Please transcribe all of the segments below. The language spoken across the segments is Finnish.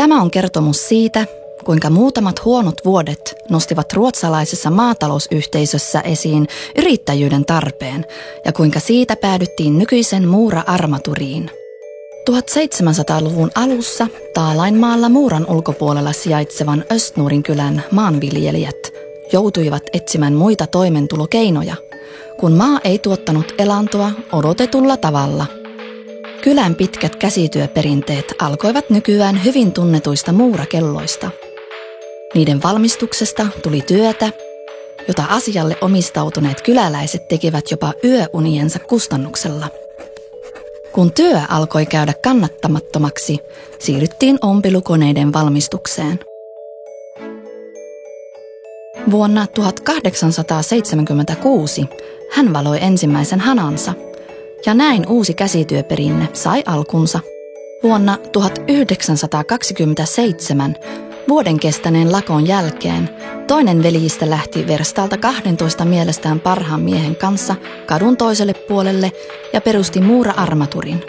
Tämä on kertomus siitä, kuinka muutamat huonot vuodet nostivat ruotsalaisessa maatalousyhteisössä esiin yrittäjyyden tarpeen ja kuinka siitä päädyttiin nykyisen Muura-armaturiin. 1700-luvun alussa Taalainmaalla Muuran ulkopuolella sijaitsevan Östnurin kylän maanviljelijät joutuivat etsimään muita toimeentulokeinoja, kun maa ei tuottanut elantoa odotetulla tavalla. Kylän pitkät käsityöperinteet alkoivat nykyään hyvin tunnetuista muurakelloista. Niiden valmistuksesta tuli työtä, jota asialle omistautuneet kyläläiset tekivät jopa yöuniensa kustannuksella. Kun työ alkoi käydä kannattamattomaksi, siirryttiin ompelukoneiden valmistukseen. Vuonna 1876 hän valoi ensimmäisen hanansa, ja näin uusi käsityöperinne sai alkunsa. Vuonna 1927 vuoden kestäneen lakon jälkeen toinen veljistä lähti Verstaalta 12 mielestään parhaan miehen kanssa kadun toiselle puolelle ja perusti Muura-armaturin.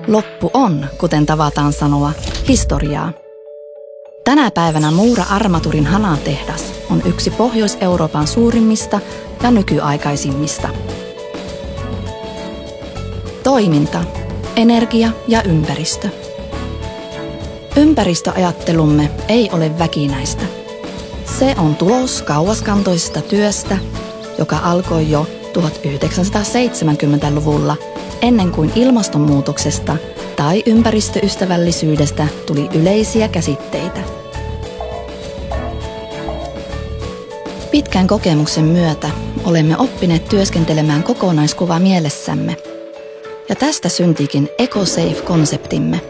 Loppu on, kuten tavataan sanoa, historiaa. Tänä päivänä Muura-armaturin hanatehdas on yksi Pohjois-Euroopan suurimmista ja nykyaikaisimmista. Toiminta, energia ja ympäristö. Ympäristöajattelumme ei ole väkinäistä. Se on tulos kauaskantoisesta työstä, joka alkoi jo 1970-luvulla ennen kuin ilmastonmuutoksesta tai ympäristöystävällisyydestä tuli yleisiä käsitteitä. Pitkän kokemuksen myötä olemme oppineet työskentelemään kokonaiskuva mielessämme, ja tästä syntiikin EcoSafe-konseptimme.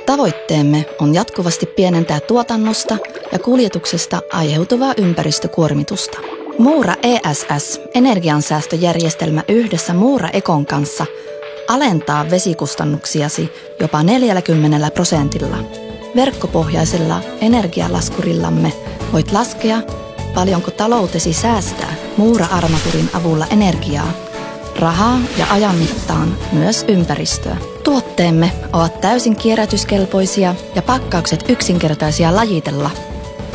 Tavoitteemme on jatkuvasti pienentää tuotannosta ja kuljetuksesta aiheutuvaa ympäristökuormitusta. Muura ESS, energiansäästöjärjestelmä yhdessä Muura Econ kanssa, alentaa vesikustannuksiasi jopa 40%. Verkkopohjaisella energialaskurillamme voit laskea, paljonko taloutesi säästää Muura-armaturin avulla energiaa, rahaa ja ajan mittaan myös ympäristöä. Tuotteemme ovat täysin kierrätyskelpoisia ja pakkaukset yksinkertaisia lajitella.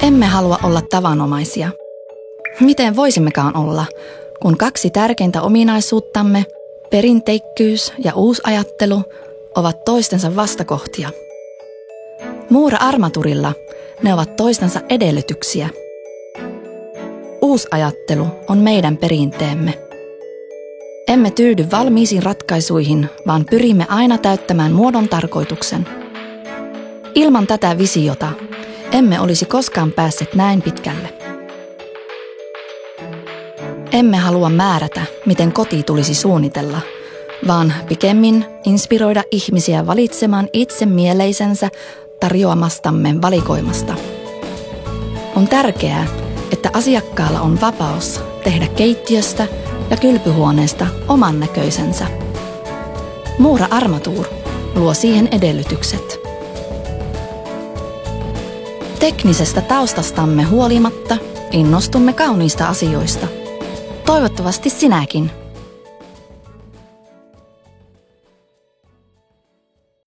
Emme halua olla tavanomaisia. Miten voisimmekaan olla, kun kaksi tärkeintä ominaisuuttamme, perinteikkyys ja uusajattelu, ovat toistensa vastakohtia? Muura-armaturilla ne ovat toistensa edellytyksiä. Uusajattelu on meidän perinteemme. Emme tyydy valmiisiin ratkaisuihin, vaan pyrimme aina täyttämään muodon tarkoituksen. Ilman tätä visiota emme olisi koskaan päässeet näin pitkälle. Emme halua määrätä, miten koti tulisi suunnitella, vaan pikemmin inspiroida ihmisiä valitsemaan itse mieleisensä tarjoamastamme valikoimasta. On tärkeää, että asiakkaalla on vapaus tehdä keittiöstä ja kylpyhuoneesta oman näköisensä. Muura-armatur luo siihen edellytykset. Teknisestä taustastamme huolimatta innostumme kauniista asioista. Toivottavasti sinäkin.